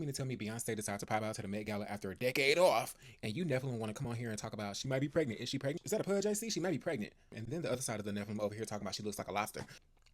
mean to tell me Beyonce decided to pop out to the Met Gala after a decade off, and you Nephilim want to come on here and talk about she might be pregnant? Is she pregnant? Is that a pudge I see? She might be pregnant. And then the other side of the Nephilim over here talking about she looks like a lobster.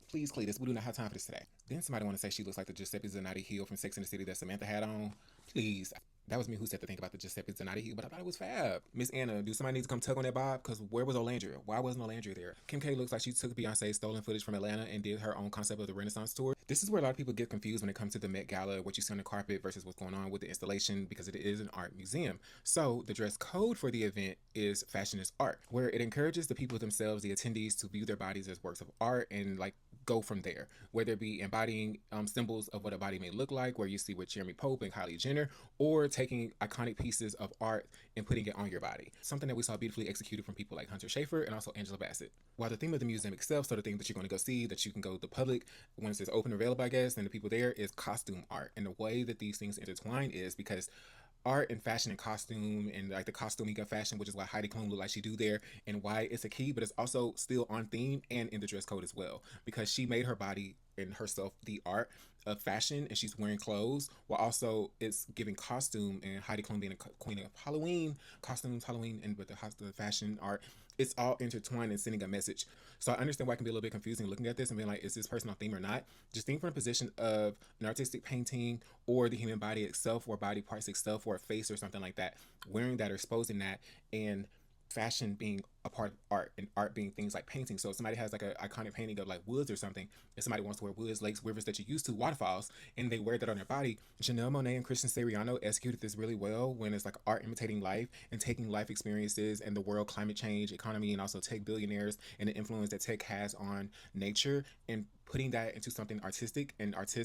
Please, Cletus, we do not have time for this today. Then somebody want to say she looks like the Giuseppe Zanotti heel from Sex and the City that Samantha had on. Please. That was me who said to think about the Giuseppe Zanotti heel, but I thought it was fab. Miss Anna, do somebody need to come tug on that bob? Because where was Olandria? Why wasn't Olandria there? Kim K looks like she took Beyonce's stolen footage from Atlanta and did her own concept of the Renaissance tour. This is where a lot of people get confused when it comes to the Met Gala, what you see on the carpet versus what's going on with the installation, because it is an art museum. So the dress code for the event is fashion is art, where it encourages the people themselves, the attendees, to view their bodies as works of art and like go from there, whether it be embodying symbols of what a body may look like, where you see with Jeremy Pope and Kylie Jenner, or taking iconic pieces of art and putting it on your body. Something that we saw beautifully executed from people like Hunter Schafer and also Angela Bassett. While the theme of the museum itself, so the thing that you're going to go see, that you can go to the public when it says open or available, I guess, and the people there, is costume art. And the way that these things intertwine is because art and fashion and costume and like the costuming of fashion, which is why Heidi Klum look like she do there and why it's a key, but it's also still on theme and in the dress code as well, because she made her body and herself the art of fashion, and she's wearing clothes while also it's giving costume, and Heidi Klum being a queen of Halloween costumes, Halloween, and with the fashion art, it's all intertwined and sending a message. So I understand why it can be a little bit confusing looking at this and being like, is this person on theme or not? Just think from a position of an artistic painting or the human body itself or body parts itself or a face or something like that, wearing that or exposing that, and fashion being a part of art and art being things like painting. So if somebody has like an iconic painting of like woods or something, if somebody wants to wear woods, lakes, rivers that you used to, waterfalls, and they wear that on their body, Janelle Monáe and Christian Siriano executed this really well when it's like art imitating life and taking life experiences and the world, climate change, economy, and also tech billionaires and the influence that tech has on nature, and putting that into something artistic. And art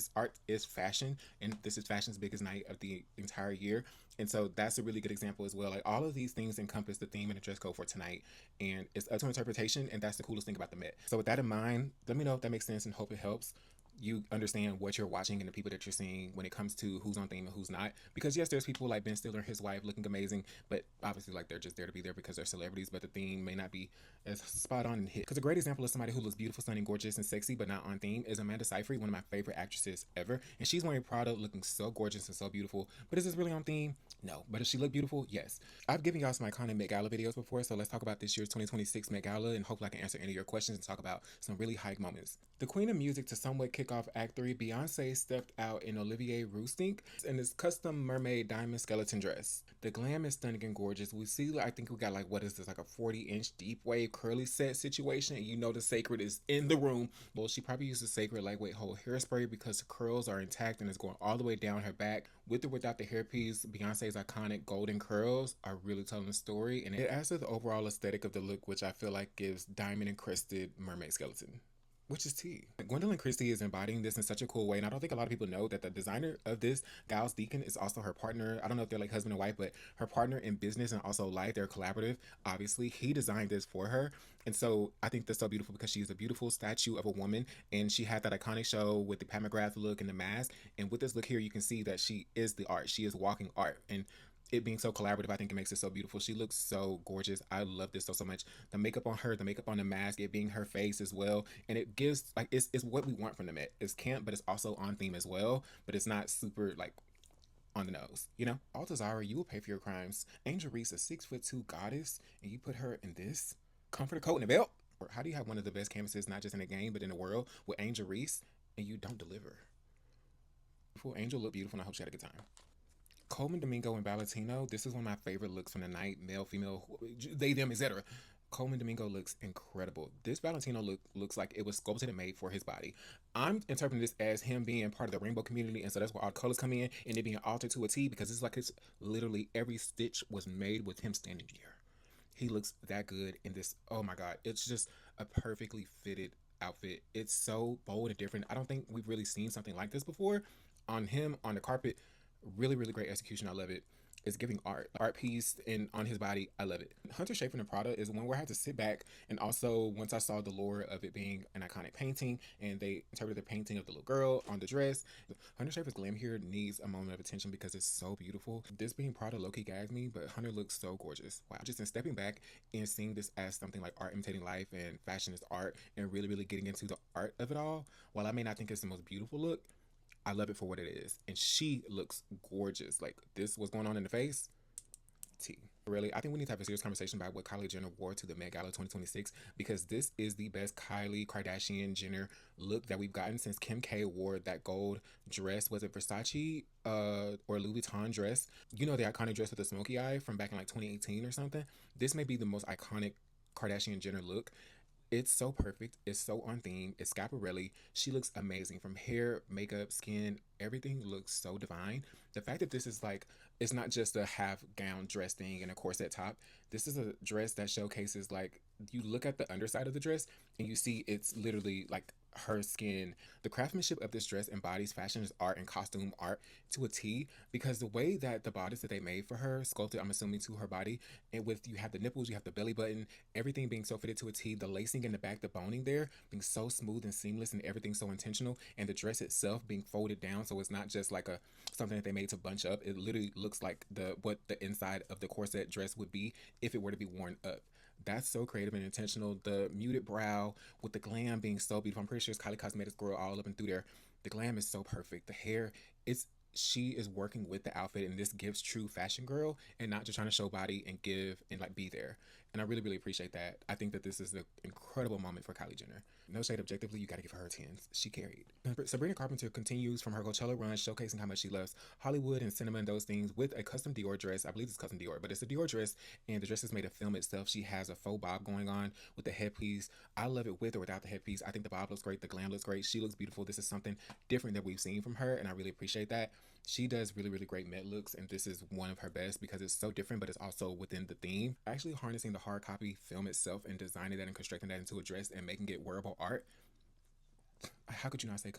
is fashion, and this is fashion's biggest night of the entire year. And so that's a really good example as well. Like all of these things encompass the theme and the dress code for tonight, and it's up to interpretation, and that's the coolest thing about the Met. So with that in mind, let me know if that makes sense and hope it helps you understand what you're watching and the people that you're seeing when it comes to who's on theme and who's not. Because yes, there's people like Ben Stiller and his wife looking amazing, but obviously like they're just there to be there because they're celebrities, but the theme may not be as spot on and hit. Because a great example of somebody who looks beautiful, stunning, gorgeous, and sexy but not on theme is Amanda Seyfried, one of my favorite actresses ever, and she's wearing Prada looking so gorgeous and so beautiful. But is this really on theme? No. But does she look beautiful? Yes. I've given y'all some iconic Met Gala videos before, so let's talk about this year's 2026 Met Gala, and hopefully I can answer any of your questions and talk about some really hype moments. The queen of music to somewhat kick off Act 3, Beyonce stepped out in Olivier Rousteing in this custom mermaid diamond skeleton dress. The glam is stunning and gorgeous. We see, I think we got like, what is this, like a 40-inch deep wave curly set situation, and you know the sacred is in the room. Well, she probably used the sacred lightweight whole hairspray because the curls are intact and it's going all the way down her back. With or without the hairpiece, Beyonce's iconic golden curls are really telling the story, and it adds to the overall aesthetic of the look, which I feel like gives diamond encrusted mermaid skeleton, which is tea. Gwendolyn Christie is embodying this in such a cool way, and I don't think a lot of people know that the designer of this, Giles Deacon, is also her partner. I don't know if they're like husband and wife, but her partner in business and also life. They're collaborative. Obviously, he designed this for her, and so I think that's so beautiful because she's a beautiful statue of a woman, and she had that iconic show with the Pat McGrath look and the mask, and with this look here, you can see that she is the art. She is walking art, and it being so collaborative, I think it makes it so beautiful. She looks so gorgeous. I love this so much. The makeup on her, the makeup on the mask, it being her face as well, and it gives like it's what we want from the Met. It's camp, but it's also on theme as well. But it's not super like on the nose, you know. Altazara, you will pay for your crimes. Angel Reese, a 6'2" goddess, and you put her in this comforter coat and a belt. Or how do you have one of the best canvases, not just in the game but in the world, with Angel Reese, and you don't deliver? Angel looked beautiful, and I hope she had a good time. Coleman Domingo and Valentino, this is one of my favorite looks from the night. Male, female, they, them, etc. Coleman Domingo looks incredible. This Valentino look looks like it was sculpted and made for his body. I'm interpreting this as him being part of the rainbow community, and so that's where all the colors come in, and it being altered to a T, because it's like it's literally every stitch was made with him standing here. He looks that good in this. Oh my god, it's just a perfectly fitted outfit. It's so bold and different. I don't think we've really seen something like this before on him on the carpet. Really, really great execution. I love it. It's giving art piece, and on his body, I love it. Hunter Schafer and Prada is one where I had to sit back, and also once I saw the lore of it being an iconic painting, and they interpreted the painting of the little girl on the dress. Hunter Schafer's glam here needs a moment of attention because it's so beautiful. This being Prada low-key gagged me, but Hunter looks so gorgeous. Wow. Just in stepping back and seeing this as something like art imitating life and fashion is art, and really, really getting into the art of it all, while I may not think it's the most beautiful look, I love it for what it is. And she looks gorgeous. Like, this, what's going on in the face, T. Really, I think we need to have a serious conversation about what Kylie Jenner wore to the Met Gala 2026, because this is the best Kylie Kardashian Jenner look that we've gotten since Kim K wore that gold dress. Was it Versace or Louis Vuitton dress? You know, the iconic dress with the smoky eye from back in like 2018 or something? This may be the most iconic Kardashian Jenner look. It's so perfect. It's so on theme. It's Schiaparelli. She looks amazing from hair, makeup, skin. Everything looks so divine. The fact that this is like, it's not just a half gown dress thing and a corset top. This is a dress that showcases, like, you look at the underside of the dress and you see it's literally like her skin. The craftsmanship of this dress embodies fashion art and costume art to a T, because the way that the bodice that they made for her, sculpted, I'm assuming, to her body, and with, you have the nipples, you have the belly button, everything being so fitted to a T, the lacing in the back, the boning there being so smooth and seamless, and everything so intentional, and the dress itself being folded down, so it's not just like a something that they made to bunch up. It literally looks like what the inside of the corset dress would be if it were to be worn up. That's so creative and intentional. The muted brow with the glam being so beautiful. I'm pretty sure it's Kylie Cosmetics girl all up and through there. The glam is so perfect. The hair, it's she is working with the outfit, and this gives true fashion girl and not just trying to show body and give and like be there. And I really, really appreciate that. I think that this is an incredible moment for Kylie Jenner. No shade, objectively, you got to give her 10s. She carried. Sabrina Carpenter continues from her Coachella run, showcasing how much she loves Hollywood and cinema and those things with a custom Dior dress. I believe it's custom Dior, but it's a Dior dress, and the dress is made of film itself. She has a faux bob going on with the headpiece. I love it with or without the headpiece. I think the bob looks great. The glam looks great. She looks beautiful. This is something different that we've seen from her, and I really appreciate that. She does really, really great Met looks, and this is one of her best because it's so different, but it's also within the theme. Actually harnessing the hard copy film itself and designing that and constructing that into a dress and making it wearable art. How could you not say,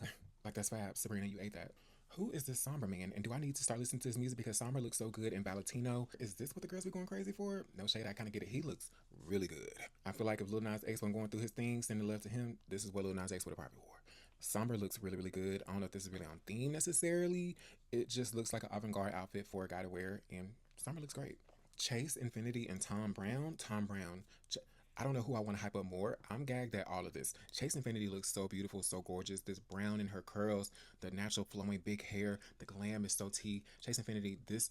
like, that's fab? Sabrina, you ate that. Who is this Somber man? And do I need to start listening to his music because Somber looks so good in Valentino? Is this what the girls be going crazy for? No shade, I kind of get it. He looks really good. I feel like if Lil Nas X wasn't going through his thing, sending love to him, this is what Lil Nas X would have probably wore. Somber looks really, really good. I don't know if this is really on theme necessarily. It just looks like an avant-garde outfit for a guy to wear, and Somber looks great. Chase Infinity and Tom Brown. I don't know who I want to hype up more. I'm gagged at all of this. Chase Infinity looks so beautiful, so gorgeous. This brown in her curls, the natural flowing big hair, the glam is so T. Chase Infinity, this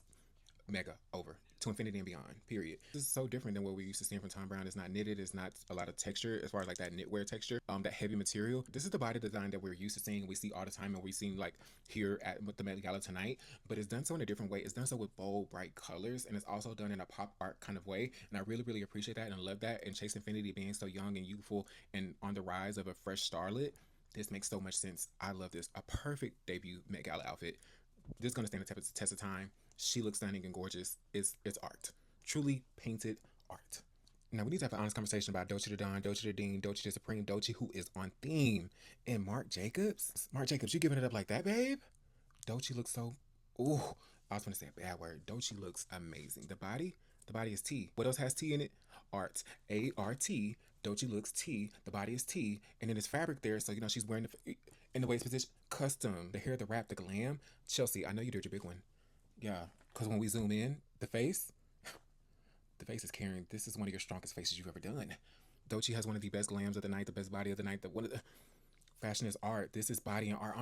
mega over to infinity and beyond, period. This is so different than what we used to see from Tom Brown. It's not knitted, it's not a lot of texture as far as like that knitwear texture, that heavy material. This is the body design that we're used to seeing, we see all the time, and we've seen like here at the Met Gala tonight, but it's done so in a different way. It's done so with bold, bright colors, and it's also done in a pop art kind of way, and I really, really appreciate that and I love that. And Chase Infinity being so young and youthful and on the rise of a fresh starlet, this makes so much sense. I love this. A perfect debut Met Gala outfit. This is going to stand the test of time. She looks stunning and gorgeous. It's art. Truly painted art. Now we need to have an honest conversation about Doechii the Don, Doechii the Dean, Doechii the Supreme, Doechii who is on theme. And Marc Jacobs? Marc Jacobs, you giving it up like that, babe? Doechii looks so... Ooh, I was going to say a bad word. Doechii looks amazing. The body is T. What else has T in it? Art. A-R-T. Doechii looks T. The body is T. And then there's fabric there, so you know she's wearing in the waist position. Custom. The hair, the wrap, the glam. Chelsea, I know you did your big one. Yeah, because when we zoom in, the face is carrying. This is one of your strongest faces you've ever done. Doechii has one of the best glams of the night, the best body of the night. One of the fashion is art. This is body and art.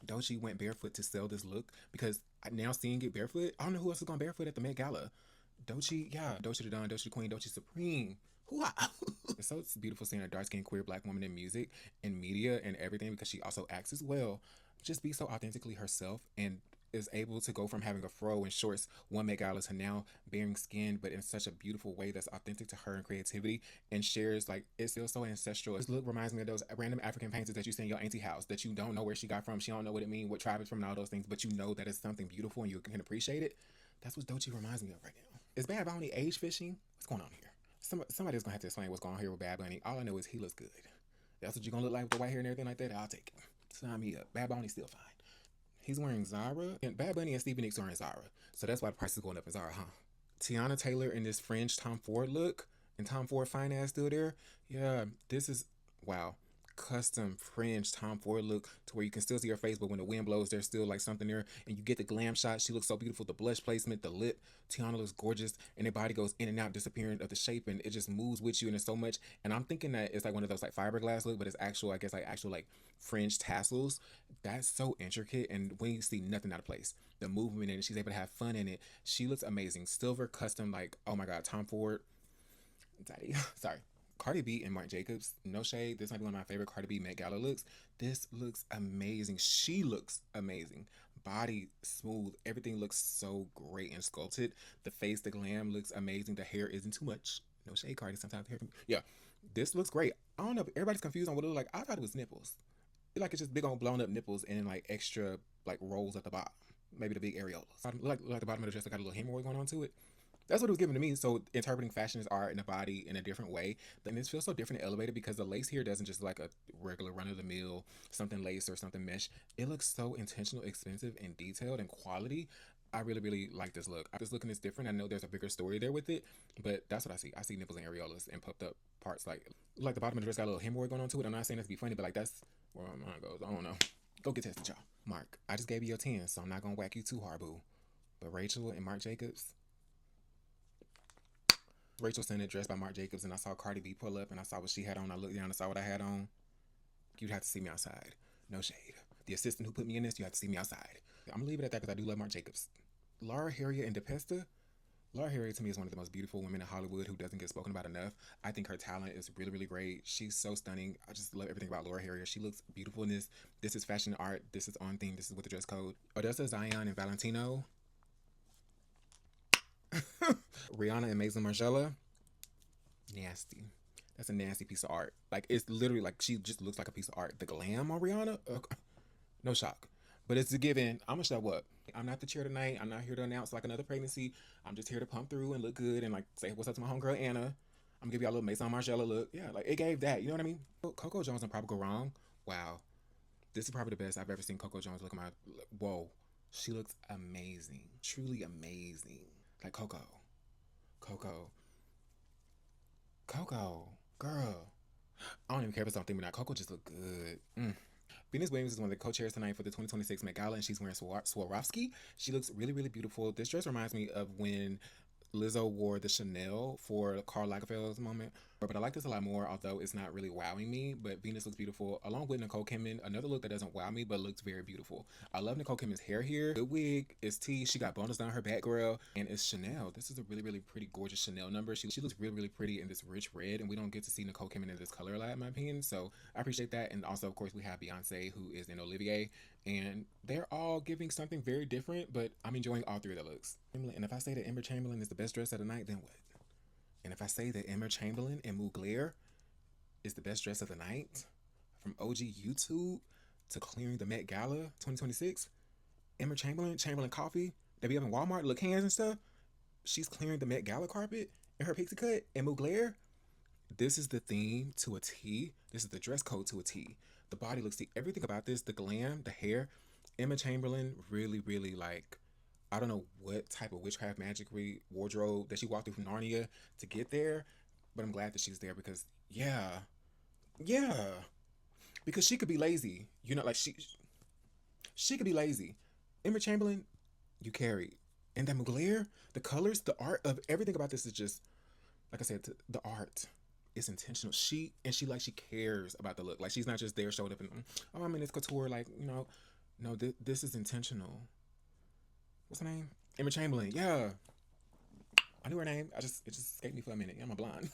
Doechii went barefoot to sell this look because now seeing it barefoot, I don't know who else is going barefoot at the Met Gala. Doechii, yeah, Doechii the Don, Doechii the Queen, Doechii Supreme. It's so beautiful seeing a dark-skinned queer black woman in music and media and everything, because she also acts as well. Just be so authentically herself and is able to go from having a fro and shorts one Met Gala to now bearing skin, but in such a beautiful way that's authentic to her and creativity, and shares, like, it feels so ancestral. This look reminds me of those random African paintings that you see in your auntie house that you don't know where she got from, she don't know what it means, what tribe it's from, and all those things, but you know that it's something beautiful and you can appreciate it. That's what Doechii reminds me of right now. Is Bad Bunny age fishing? What's going on here? Somebody's gonna have to explain what's going on here with Bad Bunny. All I know is he looks good. That's what you're gonna look like with the white hair and everything like that. I'll take it. Sign me up. Bad Bunny's still fine. He's wearing Zara, and Bad Bunny and Stevie Nicks are wearing Zara, so that's why the price is going up in Zara, huh? Tiana Taylor in this fringe Tom Ford look, and Tom Ford fine ass still there. Yeah, this is wow. custom fringe Tom Ford look to where you can still see her face, but when the wind blows, there's still like something there, and you get the glam shot. She looks so beautiful. The blush placement, the lip. Tiana looks gorgeous, and her body goes in and out, disappearing of the shape, and it just moves with you, and it's so much. And I'm thinking that it's like one of those like fiberglass look, but it's actual, I guess, like actual like fringe tassels. That's so intricate, and when you see nothing out of place, the movement in it, she's able to have fun in it. She looks amazing. Silver custom, like, oh my god, Tom Ford. Daddy, sorry. Cardi B and Marc Jacobs, no shade. This might be one of my favorite Cardi B Met Gala looks. This looks amazing. She looks amazing. Body smooth. Everything looks so great and sculpted. The face, the glam looks amazing. The hair isn't too much. No shade, Cardi. Sometimes hair can... Yeah. This looks great. I don't know. Everybody's confused on what it looks like. I thought it was nipples. Like it's just big old blown up nipples and like extra like rolls at the bottom. Maybe the big areolas. Like the bottom of the dress, I got a little hemorrhoid going on to it. That's what it was given to me. So interpreting fashion as art in the body in a different way. And this feels so different and elevated because the lace here doesn't just like a regular run-of-the-mill something lace or something mesh. It looks so intentional, expensive, and detailed and quality. I really, really like this look. This looking is different. I know there's a bigger story there with it, but that's what I see. I see nipples and areolas and puffed up parts. Like the bottom of the dress got a little hemorrhoid going on to it. I'm not saying this to be funny, but like that's where my mind goes. I don't know. Go get tested, y'all. Mark, I just gave you your 10, so I'm not going to whack you too hard, boo. But Rachel and Marc Jacobs, Rachel sent it dressed by Marc Jacobs, and I saw Cardi B pull up, and I saw what she had on. I looked down and saw what I had on. You'd have to see me outside. No shade. The assistant who put me in this, you have to see me outside. I'm going to leave it at that because I do love Marc Jacobs. Laura Harriet and DePesta. Laura Harriet to me is one of the most beautiful women in Hollywood who doesn't get spoken about enough. I think her talent is really, really great. She's so stunning. I just love everything about Laura Harriet. She looks beautiful in this. This is fashion art. This is on theme. This is with the dress code. Odessa, Zion, and Valentino. Rihanna and Maison Margiela. Nasty. That's a nasty piece of art. Like, it's literally like she just looks like a piece of art. The glam on Rihanna, no shock. But it's a given. I'm gonna show up. I'm not the chair tonight. I'm not here to announce like another pregnancy. I'm just here to pump through and look good and like say what's up to my homegirl Anna. I'm gonna give y'all a little Maison Margiela look. Yeah, like it gave that. You know what I mean? Coco Jones and probably go wrong. Wow, this is probably the best I've ever seen Coco Jones look in my. Whoa, she looks amazing. Truly amazing. Like Coco, girl. I don't even care if it's something or not. Coco just look good. Venus Williams is one of the co-chairs tonight for the 2026 Met Gala, and she's wearing Swarovski. She looks really, really beautiful. This dress reminds me of when Lizzo wore the Chanel for Karl Lagerfeld's moment. But I like this a lot more, although it's not really wowing me. But Venus looks beautiful, along with Nicole Kidman. Another look that doesn't wow me, but looks very beautiful. I love Nicole Kidman's hair here. The wig is tea. She got bonus down her back, girl. And it's Chanel. This is a really, really pretty, gorgeous Chanel number. She looks really, really pretty in this rich red. And we don't get to see Nicole Kidman in this color a lot, in my opinion. So I appreciate that. And also, of course, we have Beyoncé, who is in Olivier. And they're all giving something very different, but I'm enjoying all three of the looks. And if I say that Emma Chamberlain is the best dress of the night, then what? And if I say that Emma Chamberlain and Mugler is the best dress of the night, from OG YouTube to clearing the Met Gala 2026, Emma Chamberlain Coffee, that be up in Walmart, look hands and stuff, she's clearing the Met Gala carpet in her pixie cut, and Mugler, this is the theme to a T. This is the dress code to a T. The body looks, everything about this, the glam, the hair. Emma Chamberlain really, really like, I don't know what type of witchcraft magic wardrobe that she walked through from Narnia to get there, but I'm glad that she's there because, yeah, because she could be lazy, you know, like she could be lazy. Emma Chamberlain, you carry, and that Mugler, the colors, the art of everything about this is just, like I said, the art is intentional. She cares about the look. Like she's not just there, showed up and oh, I'm in this couture, like, you know, no, this is intentional. What's her name? Emma Chamberlain. Yeah. I knew her name. It just escaped me for a minute. Yeah, I'm blind.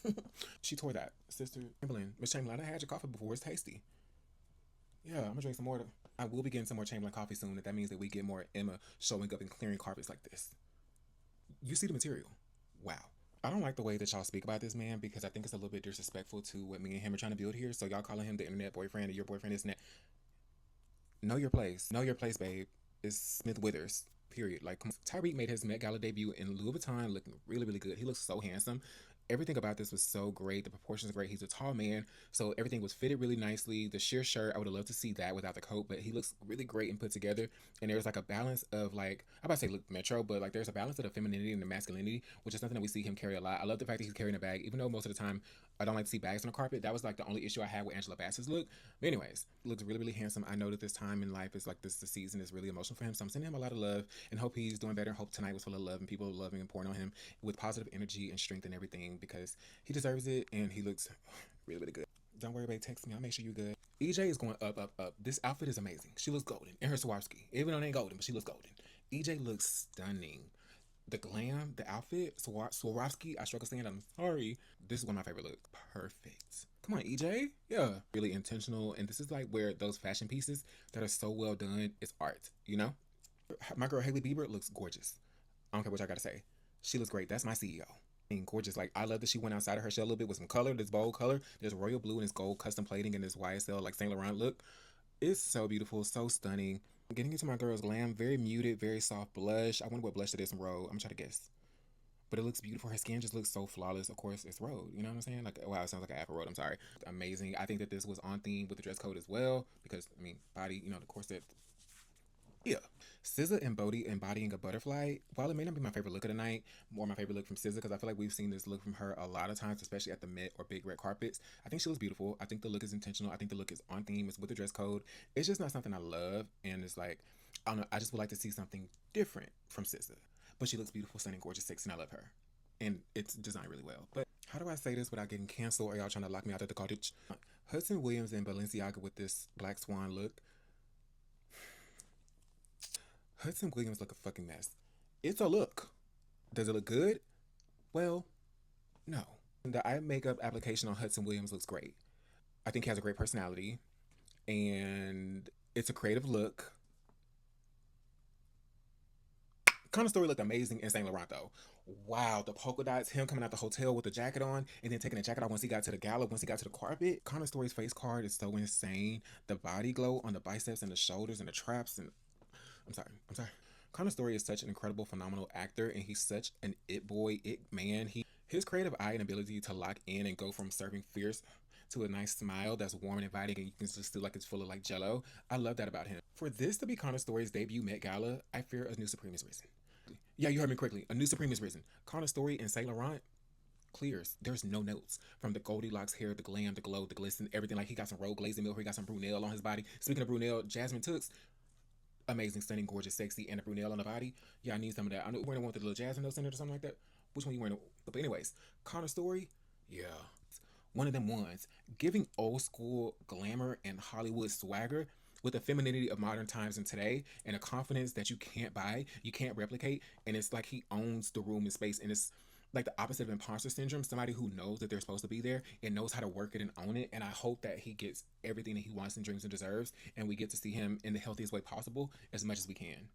She tore that. Sister Chamberlain. Miss Chamberlain, I had your coffee before. It's tasty. Yeah, I'm gonna drink some more. I will be getting some more Chamberlain coffee soon. That means that we get more Emma showing up and clearing carpets like this. You see the material. Wow. I don't like the way that y'all speak about this man because I think it's a little bit disrespectful to what me and him are trying to build here. So y'all calling him the internet boyfriend and your boyfriend is not. Know your place. Know your place, babe. It's Smith Withers. Period. Like, Tyreek made his Met Gala debut in Louis Vuitton looking really, really good. He looks so handsome. Everything about this was so great. The proportions are great. He's a tall man, so everything was fitted really nicely. The sheer shirt, I would have loved to see that without the coat, but he looks really great and put together. And there's like a balance of like, I'm about to say look Metro, but like there's a balance of the femininity and the masculinity, which is something that we see him carry a lot. I love the fact that he's carrying a bag, even though most of the time I don't like to see bags on the carpet. That was like the only issue I had with Angela Bassett's look. But anyways, looks really, really handsome. I know that this time in life is like this, the season is really emotional for him. So I'm sending him a lot of love and hope he's doing better. Hope tonight was full of love and people loving and pouring on him with positive energy and strength and everything, because he deserves it and he looks really, really good. Don't worry about texting me. I'll make sure you're good. EJ is going up, up, up. This outfit is amazing. She looks golden. And her Swarovski. Even though it ain't golden, but she looks golden. EJ looks stunning. The glam, the outfit, Swarovski, I struggle saying it, I'm sorry. This is one of my favorite looks. Perfect. Come on, EJ. Yeah. Really intentional. And this is like where those fashion pieces that are so well done is art, you know? My girl Hailey Bieber looks gorgeous. I don't care what y'all gotta say. She looks great. That's my CEO. And gorgeous. Like, I love that she went outside of her shell a little bit with some color, this bold color. There's royal blue and this gold custom plating and this YSL like Saint Laurent look. It's so beautiful, so stunning. Getting into my girl's glam, very muted, very soft blush. I wonder what blush it is in Rhode. I'm trying to guess. But it looks beautiful. Her skin just looks so flawless. Of course, it's Rhode. You know what I'm saying? Like, wow, it sounds like an Afro Rhode. I'm sorry. Amazing. I think that this was on theme with the dress code as well. Because, I mean, body, you know, the corset. Yeah. SZA embodying a butterfly. While it may not be my favorite look of the night, more my favorite look from SZA, because I feel like we've seen this look from her a lot of times, especially at the Met or big red carpets. I think she looks beautiful. I think the look is intentional. I think the look is on theme. It's with the dress code. It's just not something I love. And it's like, I don't know. I just would like to see something different from SZA. But she looks beautiful, stunning, gorgeous, sexy, and I love her. And it's designed really well. But how do I say this without getting canceled or y'all trying to lock me out of the cottage? Hudson Williams and Balenciaga with this Black Swan look. Hudson Williams look a fucking mess. It's a look. Does it look good? Well, no. The eye makeup application on Hudson Williams looks great. I think he has a great personality. And it's a creative look. Kind of story looked amazing in Saint Laurent though. Wow, the polka dots, him coming out the hotel with the jacket on and then taking the jacket off once he got to the gala, once he got to the carpet. Kind of story's face card is so insane. The body glow on the biceps and the shoulders and the traps and I'm sorry. Connor Story is such an incredible, phenomenal actor, and he's such an it boy, it man. His creative eye and ability to lock in and go from serving fierce to a nice smile that's warm and inviting, and you can just feel like it's full of like jello. I love that about him. For this to be Connor Story's debut Met Gala, I fear a new Supreme is risen. Yeah, you heard me correctly. A new Supreme is risen. Connor Story and Saint Laurent clears. There's no notes from the Goldilocks hair, the glam, the glow, the glisten, everything. Like he got some Rogue glazing milk, he got some brunelle on his body. Speaking of brunelle, Jasmine Tooks. Amazing, stunning, gorgeous, sexy, and a brunelle on the body. Yeah, I need some of that. I know we're gonna want the little Jasmine notes in it or something like that. Which one you wearing? But anyways, Connor Story, yeah, one of them ones. Giving old school glamour and Hollywood swagger with the femininity of modern times and today, and a confidence that you can't buy, you can't replicate, and it's like he owns the room and space, and it's like the opposite of imposter syndrome, somebody who knows that they're supposed to be there and knows how to work it and own it. And I hope that he gets everything that he wants and dreams and deserves, and we get to see him in the healthiest way possible as much as we can.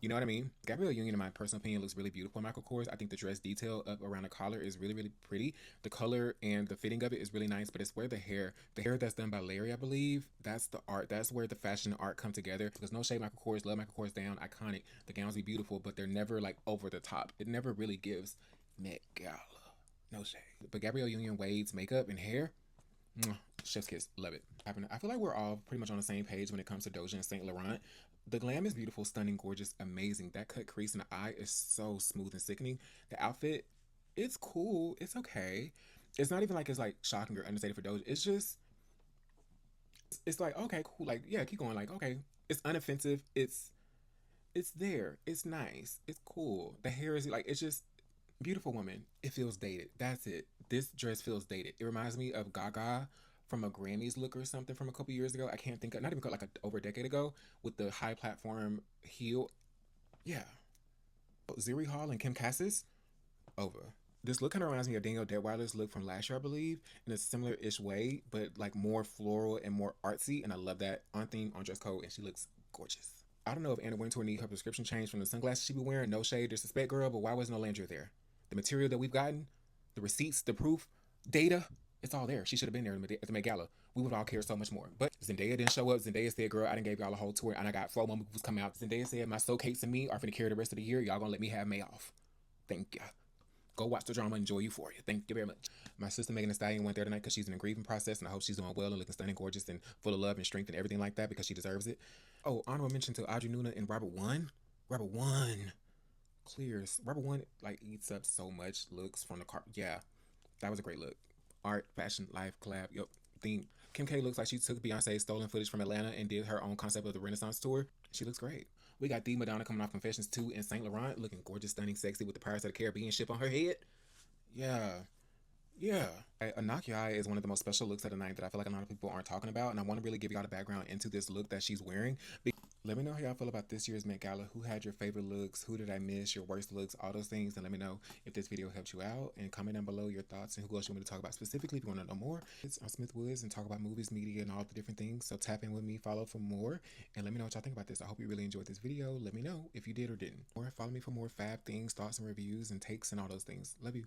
You know what I mean? Gabrielle Union, in my personal opinion, looks really beautiful in Michael Kors. I think the dress detail up around the collar is really, really pretty. The color and the fitting of it is really nice, but it's where the hair that's done by Larry, I believe, that's the art. That's where the fashion and art come together. Because no shade, Michael Kors, love Michael Kors down, iconic. The gowns be beautiful, but they're never like over the top. It never really gives Met Gala. No shade. But Gabrielle Union Wade's makeup and hair, chef's kiss, love it. I feel like we're all pretty much on the same page when it comes to Doja and Saint Laurent. The glam is beautiful, stunning, gorgeous, amazing. That cut crease in the eye is so smooth and sickening. The outfit, it's cool. It's okay. It's not even like it's like shocking or understated for Doja. It's just, it's like, okay, cool. Like, yeah, keep going. Like, okay. It's unoffensive. It's there. It's nice. It's cool. The hair is like, it's just beautiful woman. It feels dated. That's it. This dress feels dated. It reminds me of Gaga from a Grammys look or something from a couple years ago. I can't think of, not even like over a decade ago, with the high platform heel. Yeah. Ziri Hall and Kim Cassis, over. This look kind of reminds me of Danielle Deadwyler's look from last year, I believe, in a similar-ish way, but like more floral and more artsy, and I love that. On theme, on dress code, and she looks gorgeous. I don't know if Anna Wintour needs her prescription changed from the sunglasses she be wearing. No shade, disrespect, girl, but why wasn't Olandria there? The material that we've gotten, the receipts, the proof, data, it's all there. She should have been there at the Met Gala. We would all care so much more. But Zendaya didn't show up. Zendaya said, girl, I done gave y'all a whole tour and I got 4 more movies coming out. Zendaya said, my soul Kates and me are finna carry the rest of the year. Y'all gonna let me have May off. Thank ya. Go watch the drama, enjoy Euphoria. Thank you very much. My sister Megan Thee Stallion went there tonight because she's in a grieving process, and I hope she's doing well and looking stunning, gorgeous, and full of love and strength and everything like that because she deserves it. Oh, honorable mention to Audrey Nuna and Robert One. Robert One clears. Robert One like eats up so much looks from the car. Yeah, that was a great look. Art, fashion, life, collab. Yep. Theme. Kim K looks like she took Beyonce's stolen footage from Atlanta and did her own concept of the Renaissance tour. She looks great. We got the Madonna coming off Confessions 2 in Saint Laurent, looking gorgeous, stunning, sexy with the Pirates of the Caribbean ship on her head. Yeah. Yeah. Anakia is one of the most special looks of the night that I feel like a lot of people aren't talking about, and I want to really give y'all the background into this look that she's wearing. Let me know how y'all feel about this year's Met Gala. Who had your favorite looks? Who did I miss? Your worst looks? All those things. And let me know if this video helped you out. And comment down below your thoughts and who else you want me to talk about specifically if you want to know more. I'm Smith Woods and talk about movies, media, and all the different things. So tap in with me, follow for more, and let me know what y'all think about this. I hope you really enjoyed this video. Let me know if you did or didn't. Or follow me for more fab things, thoughts, and reviews, and takes, and all those things. Love you.